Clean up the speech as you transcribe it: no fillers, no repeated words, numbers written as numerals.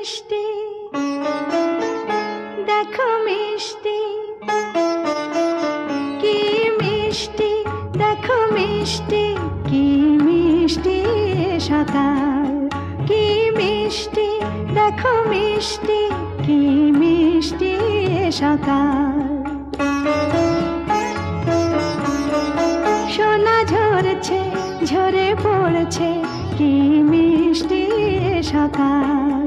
মিষ্টি দেখো মিষ্টি, কি মিষ্টি দেখো মিষ্টি, কি মিষ্টি সকাল, কি মিষ্টি দেখো মিষ্টি, কি মিষ্টি সকাল। সোনা ঝরছে ঝরে পড়ছে, কি মিষ্টি সকাল।